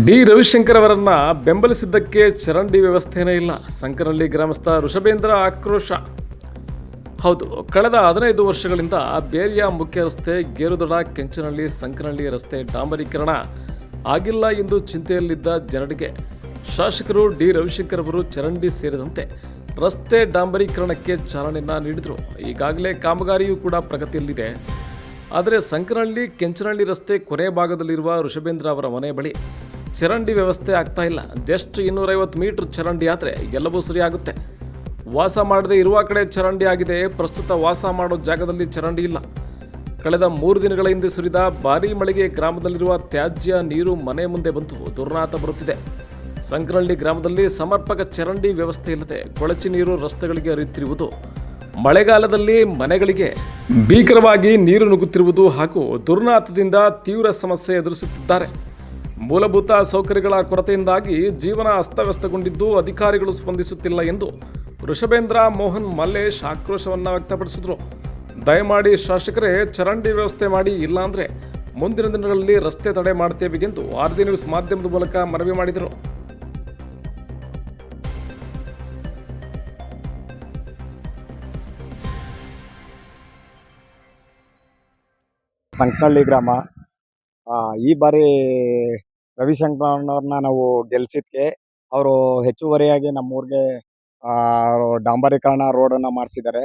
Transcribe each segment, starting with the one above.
D Ravishankar ಅವರನ್ನ ಬೆಂಬಲಿಸಿದ್ದಕ್ಕೆ ಚರಂಡಿ ವ್ಯವಸ್ಥೆನೇ ಇಲ್ಲ. ಸಂಕನಹಳ್ಳಿ ಗ್ರಾಮಸ್ಥ ಋಷಭೇಂದ್ರ ಆಕ್ರೋಶ. ಹೌದು, ಕಳೆದ 15 ವರ್ಷಗಳಿಂದ ಬೇರಿಯ ಮುಖ್ಯ ರಸ್ತೆ ಗೇರುದೊಡ ಕೆಂಚನಹಳ್ಳಿ ಸಂಕನಹಳ್ಳಿ ರಸ್ತೆ ಡಾಂಬರೀಕರಣ ಆಗಿಲ್ಲ ಎಂದು ಚಿಂತೆಯಲ್ಲಿದ್ದ ಜನರಿಗೆ ಶಾಸಕರು ಡಿ ರವಿಶಂಕರ್ ಅವರು ಚರಂಡಿ ಸೇರಿದಂತೆ ರಸ್ತೆ ಡಾಂಬರೀಕರಣಕ್ಕೆ ಚಾಲನೆಯನ್ನು ನೀಡಿದರು. ಈಗಾಗಲೇ ಕಾಮಗಾರಿಯೂ ಕೂಡ ಪ್ರಗತಿಯಲ್ಲಿದೆ. ಆದರೆ ಸಂಕನಹಳ್ಳಿ ಕೆಂಚನಹಳ್ಳಿ ರಸ್ತೆ ಕೊನೆ ಭಾಗದಲ್ಲಿರುವ ಋಷಭೇಂದ್ರ ಅವರ ಮನೆ ಬಳಿ ಚರಂಡಿ ವ್ಯವಸ್ಥೆ ಆಗ್ತಾ ಇಲ್ಲ. ಜಸ್ಟ್ 250 ಮೀಟರ್ ಚರಂಡಿ ಆದರೆ ಎಲ್ಲವೂ ಸರಿಯಾಗುತ್ತೆ. ವಾಸ ಮಾಡದೆ ಇರುವ ಕಡೆ ಚರಂಡಿ ಆಗಿದೆ. ಪ್ರಸ್ತುತ ವಾಸ ಮಾಡೋ ಜಾಗದಲ್ಲಿ ಚರಂಡಿ ಇಲ್ಲ. ಕಳೆದ 3 ದಿನಗಳ ಹಿಂದೆ ಸುರಿದ ಭಾರೀ ಮಳೆಗೆ ಗ್ರಾಮದಲ್ಲಿರುವ ತ್ಯಾಜ್ಯ ನೀರು ಮನೆ ಮುಂದೆ ಬಂದು ದುರ್ನಾತ ಬರುತ್ತಿದೆ. ಸಂಕನಹಳ್ಳಿ ಗ್ರಾಮದಲ್ಲಿ ಸಮರ್ಪಕ ಚರಂಡಿ ವ್ಯವಸ್ಥೆ ಇಲ್ಲದೆ ಕೊಳಚೆ ನೀರು ರಸ್ತೆಗಳಿಗೆ ಹರಿಯುತ್ತಿರುವುದು, ಮಳೆಗಾಲದಲ್ಲಿ ಮನೆಗಳಿಗೆ ಭೀಕರವಾಗಿ ನೀರು ನುಗ್ಗುತ್ತಿರುವುದು ಹಾಗೂ ದುರ್ನಾತದಿಂದ ತೀವ್ರ ಸಮಸ್ಯೆ ಎದುರಿಸುತ್ತಿದ್ದಾರೆ. ಮೂಲಭೂತ ಸೌಕರ್ಯಗಳ ಕೊರತೆಯಿಂದಾಗಿ ಜೀವನ ಅಸ್ತವ್ಯಸ್ತಗೊಂಡಿದ್ದು ಅಧಿಕಾರಿಗಳು ಸ್ಪಂದಿಸುತ್ತಿಲ್ಲ ಎಂದು ಋಷಭೇಂದ್ರ ಮೋಹನ್ ಮಲ್ಲೇಶ್ ಆಕ್ರೋಶವನ್ನು ವ್ಯಕ್ತಪಡಿಸಿದರು. ದಯಮಾಡಿ ಶಾಸಕರೇ ಚರಂಡಿ ವ್ಯವಸ್ಥೆ ಮಾಡಿ, ಇಲ್ಲಾಂದರೆ ಮುಂದಿನ ದಿನಗಳಲ್ಲಿ ರಸ್ತೆ ತಡೆ ಮಾಡ್ತೇವೆ ಎಂದು ಆರ್ಜಿ ನ್ಯೂಸ್ ಮಾಧ್ಯಮದ ಮೂಲಕ ಮನವಿ ಮಾಡಿದರು. ಸಂಕನಹಳ್ಳಿ ಗ್ರಾಮ. ಈ ಬಾರಿ ರವಿಶಂಕರ್ನವ್ರನ್ನ ನಾವು ಗೆಲ್ಸಿದ್ಕೆ ಅವರು ಹೆಚ್ಚುವರಿಯಾಗಿ ನಮ್ಮೂರಿಗೆ ಡಾಂಬರೀಕರಣ ರೋಡನ್ನು ಮಾಡಿಸಿದ್ದಾರೆ.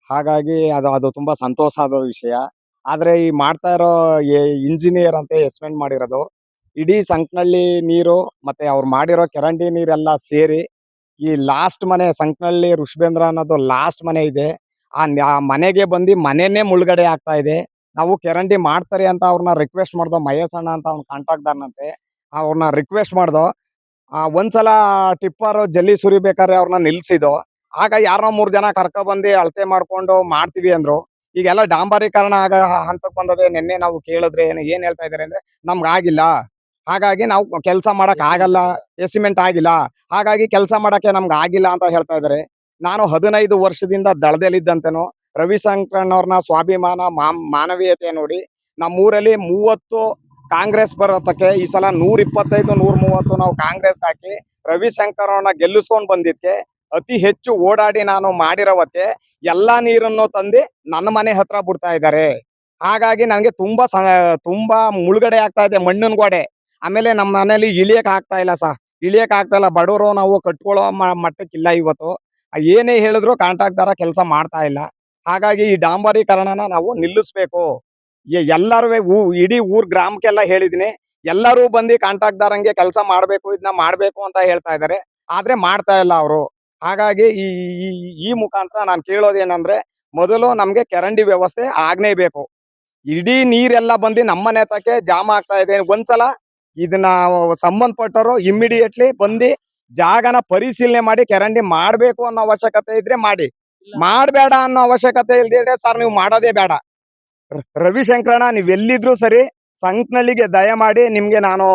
ಹಾಗಾಗಿ ಅದು ತುಂಬ ಸಂತೋಷದ ವಿಷಯ. ಆದರೆ ಈ ಮಾಡ್ತಾ ಇರೋ ಇಂಜಿನಿಯರ್ ಅಂತ ಎಸ್ಟಿಮೇಟ್ ಮಾಡಿರೋದು ಇಡೀ ಸಂಕನಹಳ್ಳಿ ನೀರು ಮತ್ತೆ ಅವ್ರು ಮಾಡಿರೋ ಚರಂಡಿ ನೀರೆಲ್ಲ ಸೇರಿ ಈ ಲಾಸ್ಟ್ ಮನೆ ಸಂಕನಹಳ್ಳಿ ಋಷಭೇಂದ್ರ ಅನ್ನೋದು ಲಾಸ್ಟ್ ಮನೆ ಇದೆ. ಆ ಮನೆಗೆ ಬಂದು ಮನೆಯೇ ಮುಳುಗಡೆ ಆಗ್ತಾ ಇದೆ. ನಾವು ಚರಂಡಿ ಮಾಡ್ತಾರೆ ಅಂತ ಅವ್ರನ್ನ ರಿಕ್ವೆಸ್ಟ್ ಮಾಡ್ದೋ, ಮಹೇಶ್ ಅಣ್ಣ ಅಂತ ಅವ್ನ ಕಾಂಟ್ರಾಕ್ಟರ್ನಂತೆ, ಅವ್ರನ್ನ ರಿಕ್ವೆಸ್ಟ್ ಮಾಡ್ದೋ. ಒಂದ್ಸಲ ಟಿಪ್ಪರ್ ಜಲ್ಲಿ ಸುರಿಬೇಕಾದ್ರೆ ಅವ್ರನ್ನ ನಿಲ್ಸಿದೋ. ಆಗ ಯಾರನ್ನೋ 3 ಜನ ಕರ್ಕೊಬಂದು ಅಳತೆ ಮಾಡ್ಕೊಂಡು ಮಾಡ್ತೀವಿ ಅಂದ್ರು. ಈಗೆಲ್ಲ ಡಾಂಬರೀಕರಣ ಆಗ ಹಂತಕ್ಕೆ ಬಂದದೆ. ನಿನ್ನೆ ನಾವು ಕೇಳಿದ್ರೆ ಏನ್ ಹೇಳ್ತಾ ಇದಾರೆ ಅಂದ್ರೆ ನಮ್ಗೆ ಆಗಿಲ್ಲ, ಹಾಗಾಗಿ ನಾವು ಕೆಲಸ ಮಾಡಕ್ ಆಗಲ್ಲ, ಎಸ್ಟಿಮೇಟ್ ಆಗಿಲ್ಲ, ಹಾಗಾಗಿ ಕೆಲಸ ಮಾಡಕ್ಕೆ ನಮ್ಗೆ ಆಗಿಲ್ಲ ಅಂತ ಹೇಳ್ತಾ ಇದಾರೆ. ನಾನು 15 ವರ್ಷದಿಂದ ದಳದಲ್ಲಿದ್ದಂತೆನೋ ರವಿಶಂಕರ್ನವ್ರನ್ನ ಸ್ವಾಭಿಮಾನ ಮಾನವೀಯತೆ ನೋಡಿ ನಮ್ಮೂರಲ್ಲಿ 30 ಕಾಂಗ್ರೆಸ್ ಬರೋತಕ್ಕೆ ಈ ಸಲ 125 130 ನಾವು ಕಾಂಗ್ರೆಸ್ ಹಾಕಿ ರವಿಶಂಕರ್ ಅವ್ರನ್ನ ಗೆಲ್ಲಿಸ್ಕೊಂಡ್ ಬಂದಿದ್ಕೆ ಅತಿ ಹೆಚ್ಚು ಓಡಾಡಿ ನಾನು ಮಾಡಿರೋವತ್ತೆ ಎಲ್ಲಾ ನೀರನ್ನು ತಂದು ನನ್ನ ಮನೆ ಹತ್ರ ಬಿಡ್ತಾ ಇದ್ದಾರೆ. ಹಾಗಾಗಿ ನನಗೆ ತುಂಬಾ ಮುಳುಗಡೆ ಆಗ್ತಾ ಇದೆ ಮಣ್ಣಿನ ಗೋಡೆ. ಆಮೇಲೆ ನಮ್ಮ ಮನೇಲಿ ಇಳಿಯಕ್ ಆಗ್ತಾ ಇಲ್ಲ ಇಳಿಯಕ್ ಆಗ್ತಾ ಇಲ್ಲ. ಬಡವರು ನಾವು ಕಟ್ಕೊಳ್ಳೋ ಮಟ್ಟಕ್ಕಿಲ್ಲ ಇವತ್ತು. ಏನೇ ಹೇಳಿದ್ರು ಕಾಂಟ್ರಾಕ್ಟರ ಕೆಲಸ ಮಾಡ್ತಾ ಇಲ್ಲ. ಹಾಗಾಗಿ ಈ ಡಾಂಬರೀಕರಣನ ನಾವು ನಿಲ್ಲಿಸ್ಬೇಕು. ಎಲ್ಲರೂ ಇಡೀ ಗ್ರಾಮಕ್ಕೆಲ್ಲ ಹೇಳಿದೀನಿ, ಎಲ್ಲರೂ ಬಂದು ಕಾಂಟ್ರಾಕ್ಟರಂಗೆ ಕೆಲಸ ಮಾಡ್ಬೇಕು, ಇದನ್ನ ಮಾಡ್ಬೇಕು ಅಂತ ಹೇಳ್ತಾ ಇದ್ದಾರೆ. ಆದ್ರೆ ಮಾಡ್ತಾ ಇಲ್ಲ ಅವರು. ಹಾಗಾಗಿ ಈ ಮುಖಾಂತರ ನಾನು ಕೇಳೋದೇನಂದ್ರೆ ಮೊದಲು ನಮ್ಗೆ ಚರಂಡಿ ವ್ಯವಸ್ಥೆ ಆಗ್ನೇಬೇಕು. ಇಡೀ ನೀರೆಲ್ಲ ಬಂದು ನಮ್ಮನೆ ತಕ್ಕೆ ಜಾಮ ಆಗ್ತಾ ಇದೆ. ಒಂದ್ಸಲ ಇದನ್ನ ಸಂಬಂಧಪಟ್ಟವರು ಇಮ್ಮಿಡಿಯೇಟ್ಲಿ ಬಂದು ಜಾಗನ ಪರಿಶೀಲನೆ ಮಾಡಿ ಚರಂಡಿ ಮಾಡ್ಬೇಕು ಅನ್ನೋ ಅವಶ್ಯಕತೆ ಇದ್ರೆ ಮಾಡಿ, ಮಾಡ್ಬೇಡ ಅನ್ನೋ ಅವಶ್ಯಕತೆ ಇಲ್ದಿದ್ರೆ ಸರ್ ನೀವು ಮಾಡೋದೇ ಬೇಡ. ರವಿಶಂಕರಣ್ಣ ನೀವ್ ಎಲ್ಲಿದ್ರು ಸರಿ ಸಂಕನಹಳ್ಳಿಗೆ ದಯಮಾಡಿ ನಿಮ್ಗೆ ನಾನು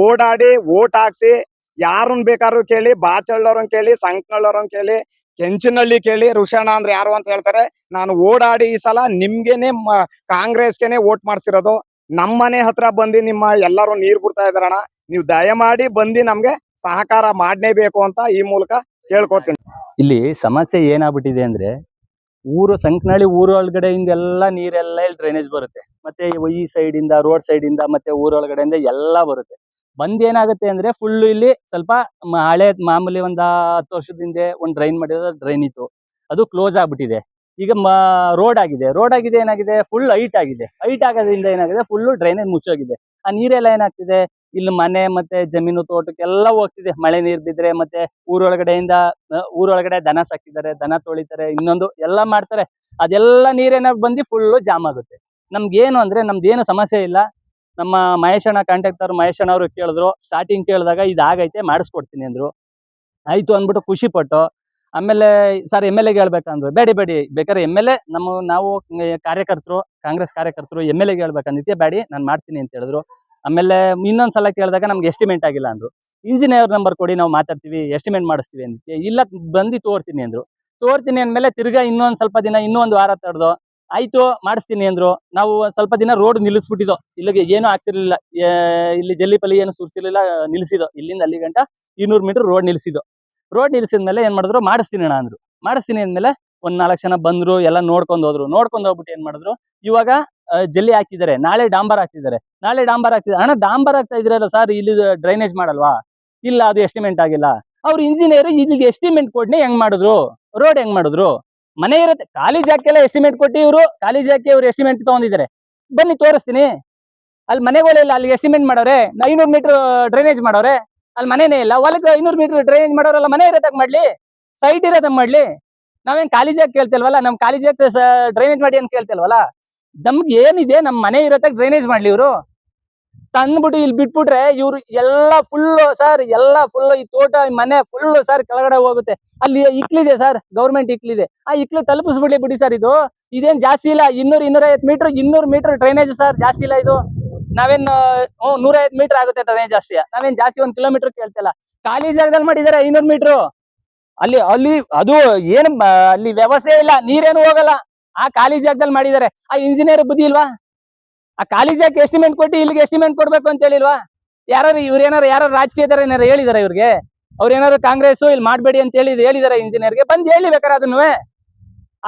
ಓಡಾಡಿ ಓಟ್ ಹಾಕ್ಸಿ ಯಾರನ್ನ ಬೇಕಾದ್ರೂ ಕೇಳಿ, ಬಾಚಳ್ಳವ್ರನ್ನ ಕೇಳಿ, ಸಂಕನಹಳ್ಳಿಯವ್ರನ್ನ ಕೇಳಿ, ಕೆಂಚನಹಳ್ಳಿ ಕೇಳಿ, ಋಷಣ್ಣ ಅಂದ್ರೆ ಯಾರು ಅಂತ ಹೇಳ್ತಾರೆ. ನಾನು ಓಡಾಡಿ ಈ ಸಲ ನಿಮ್ಗೆನೆ ಕಾಂಗ್ರೆಸ್ಗೆನೆ ಓಟ್ ಮಾಡ್ಸಿರೋದು. ನಮ್ಮನೆ ಹತ್ರ ಬಂದು ನಿಮ್ಮ ಎಲ್ಲರೂ ನೀರ್ ಬಿಡ್ತಾ ಇದಾರಣ್ಣ, ನೀವು ದಯಮಾಡಿ ಬಂದು ನಮ್ಗೆ ಸಹಕಾರ ಮಾಡಲೇಬೇಕು ಅಂತ ಈ ಮೂಲಕ ಕೇಳ್ಕೊತೀನಿ. ಇಲ್ಲಿ ಸಮಸ್ಯೆ ಏನಾಗ್ಬಿಟ್ಟಿದೆ ಅಂದ್ರೆ ಸಂಕನಹಳ್ಳಿ ಊರೊಳಗಡೆಯಿಂದ ಎಲ್ಲ ನೀರೆಲ್ಲ ಇಲ್ಲಿ ಡ್ರೈನೇಜ್ ಬರುತ್ತೆ. ಮತ್ತೆ ಈ ಸೈಡ್ ಇಂದ ರೋಡ್ ಸೈಡ್ ಇಂದ ಮತ್ತೆ ಊರೊಳಗಡೆಯಿಂದ ಎಲ್ಲ ಬರುತ್ತೆ. ಏನಾಗುತ್ತೆ ಅಂದ್ರೆ ಫುಲ್ ಇಲ್ಲಿ ಸ್ವಲ್ಪ ಹಳೆ ಮಾಮೂಲಿ 10 ವರ್ಷದ ಹಿಂದೆ ಒಂದು ಡ್ರೈನ್ ಮಾಡಿರೋ ಡ್ರೈನ್ ಇತ್ತು, ಅದು ಕ್ಲೋಸ್ ಆಗ್ಬಿಟ್ಟಿದೆ. ಈಗ ರೋಡ್ ಆಗಿದೆ ಏನಾಗಿದೆ ಫುಲ್ ಹೈಟ್ ಆಗೋದ್ರಿಂದ ಏನಾಗಿದೆ ಫುಲ್ ಡ್ರೈನೇಜ್ ಮುಚ್ಚೋಗಿದೆ. ಆ ನೀರೆಲ್ಲ ಏನಾಗ್ತಿದೆ ಇಲ್ಲಿ ಮನೆ ಮತ್ತೆ ಜಮೀನು ತೋಟಕ್ಕೆಲ್ಲ ಹೋಗ್ತಿದೆ. ಮಳೆ ನೀರ್ ಬಿದ್ರೆ ಮತ್ತೆ ಊರೊಳಗಡೆ ದನ ಸಾಕಿದ್ದಾರೆ, ದನ ತೊಳಿತಾರೆ, ಇನ್ನೊಂದು ಎಲ್ಲ ಮಾಡ್ತಾರೆ. ಅದೆಲ್ಲ ನೀರೇನಾಗ ಬಂದು ಫುಲ್ ಜಾಮ್ ಆಗುತ್ತೆ. ನಮ್ಗೇನು ಅಂದ್ರೆ ನಮ್ದೇನು ಸಮಸ್ಯೆ ಇಲ್ಲ. ನಮ್ಮ ಮಹೇಶಣ್ಣ ಕಾಂಟ್ರಾಕ್ಟರ್ ಮಹೇಶಣ್ಣ ಅವರು ಕೇಳಿದ್ರು, ಸ್ಟಾರ್ಟಿಂಗ್ ಕೇಳಿದಾಗ ಇದಾಗೈತೆ ಮಾಡಿಸ್ಕೊಡ್ತೀನಿ ಅಂದ್ರು. ಆಯ್ತು ಅಂದ್ಬಿಟ್ಟು ಖುಷಿ ಪಟ್ಟು ಆಮೇಲೆ ಸರ್ MLA ಹೇಳ್ಬೇಕಂದ್ರು. ಬೇಡಿ ಬೇಕಾದ್ರೆ MLA ನಾವು ಕಾರ್ಯಕರ್ತರು, ಕಾಂಗ್ರೆಸ್ ಕಾರ್ಯಕರ್ತರು MLA ಹೇಳ್ಬೇಕಂದಿದ್ದೆ, ಬೇಡಿ ನಾನು ಮಾಡ್ತೀನಿ ಅಂತ ಹೇಳಿದ್ರು. ಆಮೇಲೆ ಇನ್ನೊಂದ್ಸಲ ಕೇಳಿದಾಗ ನಮ್ಗೆ ಎಸ್ಟಿಮೇಟ್ ಆಗಿಲ್ಲ ಅಂದ್ರು. ಇಂಜಿನಿಯರ್ ನಂಬರ್ ಕೊಡಿ, ನಾವು ಮಾತಾಡ್ತೀವಿ, ಎಸ್ಟಿಮೇಟ್ ಮಾಡಿಸ್ತೀವಿ ಅಂದಿದ್ದೆ. ಇಲ್ಲ ಬಂದು ತೋರ್ತೀನಿ ಅಂದ್ರು. ತೋರ್ತೀನಿ ಅಂದ್ಮೇಲೆ ತಿರ್ಗಾ ಇನ್ನೊಂದ್ ಸ್ವಲ್ಪ ದಿನ, ಇನ್ನೊಂದು ವಾರ ತಡೆದು ಆಯ್ತು ಮಾಡಿಸ್ತೀನಿ ಅಂದ್ರು. ನಾವು ಒಂದ್ ಸ್ವಲ್ಪ ದಿನ ರೋಡ್ ನಿಲ್ಲಿಸ್ಬಿಟ್ಟಿದ್ದು, ಇಲ್ಲಿಗೆ ಏನು ಆಗ್ತಿರ್ಲಿಲ್ಲ, ಇಲ್ಲಿ ಜಲ್ಲಿಪಲ್ಲಿ ಏನು ಸುರ್ಸಿರ್ಲಿಲ್ಲ, ನಿಲ್ಸಿದ್ದು ಇಲ್ಲಿಂದ ಅಲ್ಲಿ ಗಂಟ 200 ಮೀಟರ್ ರೋಡ್ ನಿಲ್ಸಿದ್ದು. ರೋಡ್ ನಿಲ್ಸಿದ್ಮೇಲೆ ಏನ್ ಮಾಡಿದ್ರು, ಮಾಡಿಸ್ತೀನಿ ಅಣ್ಣ ಅಂದ್ರು. ಮಾಡಿಸ್ತೀನಿ ಅಂದ್ಮೇಲೆ ಒಂದ್ 4 ಜನ ಬಂದ್ರು, ಎಲ್ಲ ನೋಡ್ಕೊಂಡ್ ಹೋದ್ರು. ನೋಡ್ಕೊಂಡ್ ಹೋಗ್ಬಿಟ್ಟು ಏನ್ ಮಾಡಿದ್ರು, ಇವಾಗ ಜಲ್ಲಿ ಹಾಕಿದ್ದಾರೆ, ನಾಳೆ ಡಾಂಬರ್ ಹಾಕ್ತಿದ್ದಾರೆ. ಅಣ್ಣ ಡಾಂಬರ್ ಹಾಕ್ತಾ ಇದ್ರಲ್ಲ ಸರ್, ಇಲ್ಲಿ ಡ್ರೈನೇಜ್ ಮಾಡಲ್ವಾ? ಇಲ್ಲ, ಅದು ಎಸ್ಟಿಮೇಟ್ ಆಗಿಲ್ಲ. ಅವ್ರ ಇಂಜಿನಿಯರ್ ಇಲ್ಲಿಗೆ ಎಸ್ಟಿಮೇಟ್ ಕೊಡ್ನೆ ಹೆಂಗ್ ಮಾಡಿದ್ರು, ರೋಡ್ ಹೆಂಗ್ ಮಾಡಿದ್ರು? ಮನೆ ಇರುತ್ತೆ, ಖಾಲಿ ಜಾಗಕ್ಕೆಲ್ಲ ಎಸ್ಟಿಮೇಟ್ ಕೊಟ್ಟು ಇವರು ಖಾಲಿ ಜಾಗಕ್ಕೆ ಇವ್ರು ಎಸ್ಟಿಮೇಟ್ ತಗೊಂಡಿದ್ದಾರೆ. ಬನ್ನಿ ತೋರಿಸ್ತೀನಿ. ಅಲ್ಲಿ ಮನೆಗಳಿಲ್ಲ, ಅಲ್ಲಿಗೆ ಎಸ್ಟಿಮೇಟ್ ಮಾಡೋರೆ. 500 ಮೀಟರ್ ಡ್ರೈನೇಜ್ ಮಾಡೋರೆ, ಅಲ್ಲಿ ಮನೆನೇ ಇಲ್ಲ. ಹೊಲಕ್ಕೆ 500 ಮೀಟರ್ ಡ್ರೈನೇಜ್ ಮಾಡೋರಲ್ಲ, ಮನೆ ಇರೋದಾಗ ಮಾಡ್ಲಿ, ಸೈಟ್ ಇರೋದಾಗ ಮಾಡ್ಲಿ. ನಾವೇನ್ ಖಾಲಿ ಜಾಗ ಕೇಳ್ತಿಲ್ವಲ್ಲ, ನಮ್ ಖಾಲಿ ಜಾಗ ಡ್ರೈನೇಜ್ ಮಾಡಿ ಅಂತ ಕೇಳ್ತಿಲ್ವಲ್ಲ. ನಮ್ಗೆ ಏನಿದೆ, ನಮ್ ಮನೆ ಇರೋದಾಗ ಡ್ರೈನೇಜ್ ಮಾಡ್ಲಿ ಇವರು. ತಂದ್ಬಿಟ್ಟು ಇಲ್ಲಿ ಬಿಟ್ಬಿಟ್ರೆ ಇವ್ರು ಎಲ್ಲ ಫುಲ್ ಸರ್, ಎಲ್ಲ ಫುಲ್ ಈ ತೋಟ, ಈ ಮನೆ ಫುಲ್ ಸರ್ ಕೆಳಗಡೆ ಹೋಗುತ್ತೆ. ಅಲ್ಲಿ ಇಕ್ಲಿದೆ ಸರ್, ಗೌರ್ಮೆಂಟ್ ಇಕ್ಲಿದೆ. ಆ ಇಕ್ಲು ತಲುಪಿಸ್ಬಿಡ್ಲಿ ಬಿಡಿ ಸರ್. ಇದೇನ್ ಜಾಸ್ತಿ ಇಲ್ಲ, 200 ಮೀಟರ್ ಡ್ರೈನೇಜ್ ಸರ್, ಜಾಸ್ತಿ ಇಲ್ಲ ಇದು. ನಾವೇನ್ 150 ಮೀಟರ್ ಆಗುತ್ತೆ ಡ್ರೈನೇಜ್ ಅಷ್ಟೇ. ನಾವೇನ್ ಜಾಸ್ತಿ 1 ಕಿಲೋಮೀಟರ್ ಕೇಳ್ತಿಲ್ಲ. ಖಾಲಿ ಜಾಗದಲ್ಲಿ ಮಾಡಿದಾರೆ 500 ಮೀಟರ್. ಅಲ್ಲಿ ಅಲ್ಲಿ ಅದು ಏನು ಅಲ್ಲಿ ವ್ಯವಸ್ಥೆ ಇಲ್ಲ, ನೀರೇನು ಹೋಗಲ್ಲ. ಆ ಖಾಲಿ ಜಾಗದಲ್ಲಿ ಮಾಡಿದ್ದಾರೆ. ಆ ಇಂಜಿನಿಯರ್ ಬುದ್ಧಿ ಇಲ್ವಾ? ಆ ಖಾಲಿ ಜಾಗಕ್ಕೆ ಎಸ್ಟಿಮೇಟ್ ಕೊಟ್ಟು ಇಲ್ಲಿಗೆ ಎಸ್ಟಿಮೇಟ್ ಕೊಡ್ಬೇಕು ಅಂತ ಹೇಳಿಲ್ವಾ? ಯಾರು ರಾಜಕೀಯದವ್ರು ಏನಾರು ಹೇಳಿದಾರೆ ಇವ್ರಿಗೆ? ಅವ್ರ ಏನಾದ್ರು ಕಾಂಗ್ರೆಸ್ ಇಲ್ಲಿ ಮಾಡ್ಬೇಡಿ ಅಂತ ಹೇಳಿದಾರೆ ಇಂಜಿನಿಯರ್ಗೆ? ಬಂದ್ ಹೇಳಿ ಬೇಕಾರೆ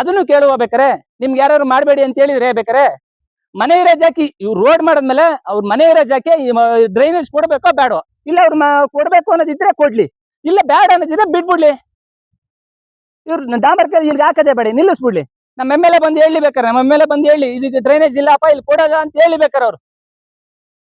ಅದನ್ನು ಕೇಳುವ ಬೇಕಾರೆ. ನಿಮ್ಗೆ ಯಾರು ಮಾಡ್ಬೇಡಿ ಅಂತ ಹೇಳಿದ್ರೆ ಬೇಕಾರೆ, ಮನೆ ಇರೋ ಜಾಕಿ ಇವ್ರು ರೋಡ್ ಮಾಡಿದ್ಮೇಲೆ ಅವ್ರ ಮನೆ ಇರೋ ಜಾಕೆ ಡ್ರೈನೇಜ್ ಕೊಡ್ಬೇಕೋ ಬೇಡೋ? ಇಲ್ಲ ಅವ್ರು ಕೊಡ್ಬೇಕು ಅನ್ನೋದಿದ್ರೆ ಕೊಡ್ಲಿ, ಇಲ್ಲ ಬೇಡ ಅನ್ನೋದಿದ್ರೆ ಬಿಟ್ಬಿಡ್ಲಿ. ಇವ್ರು ಡಾಂಬರ್ ಇಲ್ಲಿ ಹಾಕದೆ ಬೇಡ, ನಿಲ್ಲಿಸ್ಬಿಡ್ಲಿ. ನಮ್ಮ ಎಮ್.ಎಲ್.ಎ ಬಂದು ಹೇಳಿ ಬೇಕಾರೆ, ನಮ್ಮ ಎಮ್.ಎಲ್.ಎ ಬಂದು ಹೇಳಿ ಇದು ಡ್ರೈನೇಜ್ ಇಲ್ಲಪ್ಪ ಇಲ್ಲಿ ಕೊಡೋದ ಅಂತ ಹೇಳಿ ಬೇಕಾರೆ ಅವ್ರು.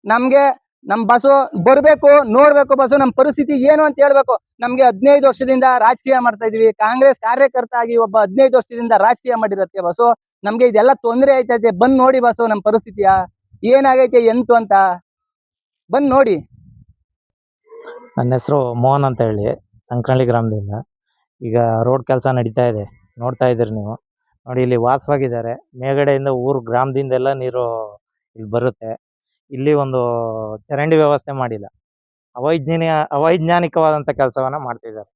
ನಮ್ಗೆ ನಮ್ ಬಸ್ಸು ಬರ್ಬೇಕು, ನೋಡ್ಬೇಕು ಬಸ್ಸು ನಮ್ ಪರಿಸ್ಥಿತಿ ಏನು ಅಂತ ಹೇಳ್ಬೇಕು. ನಮ್ಗೆ 15 ವರ್ಷದಿಂದ ರಾಜಕೀಯ ಮಾಡ್ತಾ ಇದೀವಿ. ಕಾಂಗ್ರೆಸ್ ಕಾರ್ಯಕರ್ತ ಆಗಿ ಒಬ್ಬ 15 ವರ್ಷದಿಂದ ರಾಜಕೀಯ ಮಾಡಿರೋದಕ್ಕೆ ಬಸ್ಸು ನಮ್ಗೆ ಇದೆಲ್ಲ ತೊಂದರೆ ಆಯ್ತೈತೆ. ಬಂದ್ ನೋಡಿ ಬಸ್ಸು ನಮ್ ಪರಿಸ್ಥಿತಿಯ ಏನಾಗೈತೆ ಎಂತು ಅಂತ ಬಂದ್ ನೋಡಿ. ನನ್ನ ಹೆಸರು ಮೋಹನ್ ಅಂತ ಹೇಳಿ, ಸಂಕ್ರಳ್ಳಿ ಗ್ರಾಮದಿಂದ. ಈಗ ರೋಡ್ ಕೆಲಸ ನಡೀತಾ ಇದೆ, ನೋಡ್ತಾ ಇದ್ದೀರಿ ನೀವು. ನೋಡಿ ಇಲ್ಲಿ ವಾಸವಾಗಿದ್ದಾರೆ. ಮೇಲ್ಗಡೆಯಿಂದ ಗ್ರಾಮದಿಂದೆಲ್ಲ ನೀರು ಇಲ್ಲಿ ಬರುತ್ತೆ. ಇಲ್ಲಿ ಒಂದು ಚರಂಡಿ ವ್ಯವಸ್ಥೆ ಮಾಡಿಲ್ಲ. ಅವೈಜ್ಞಾನಿಕವಾದಂಥ ಕೆಲಸವನ್ನ ಮಾಡ್ತಿದ್ದಾರೆ.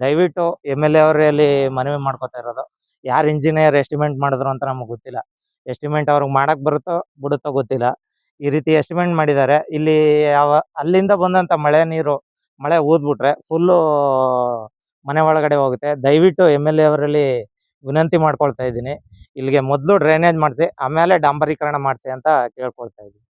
ದಯವಿಟ್ಟು ಎಮ್.ಎಲ್.ಎ ಅವರಲ್ಲಿ ಮನವಿ ಮಾಡ್ಕೊತಾ ಇರೋದು, ಯಾರು ಇಂಜಿನಿಯರ್ ಎಸ್ಟಿಮೇಟ್ ಮಾಡಿದ್ರು ಅಂತ ನಮಗೆ ಗೊತ್ತಿಲ್ಲ. ಎಸ್ಟಿಮೇಟ್ ಅವ್ರಿಗೆ ಮಾಡಕ್ ಬರುತ್ತೋ ಬಿಡುತ್ತೋ ಗೊತ್ತಿಲ್ಲ. ಈ ರೀತಿ ಎಸ್ಟಿಮೇಟ್ ಮಾಡಿದ್ದಾರೆ. ಇಲ್ಲಿ ಅಲ್ಲಿಂದ ಬಂದಂಥ ಮಳೆ ಊದ್ಬಿಟ್ರೆ ಫುಲ್ಲು ಮನೆ ಒಳಗಡೆ ಹೋಗುತ್ತೆ. ದಯವಿಟ್ಟು ಎಮ್.ಎಲ್.ಎ ಅವರಲ್ಲಿ ವಿನಂತಿ ಮಾಡ್ಕೊಳ್ತಾ ಇದ್ದೀನಿ, ಇಲ್ಲಿಗೆ ಮೊದಲು ಡ್ರೈನೇಜ್ ಮಾಡಿಸಿ, ಆಮೇಲೆ ಡಾಂಬರೀಕರಣ ಮಾಡಿಸಿ ಅಂತ ಕೇಳ್ಕೊಳ್ತಾ ಇದ್ದೀನಿ.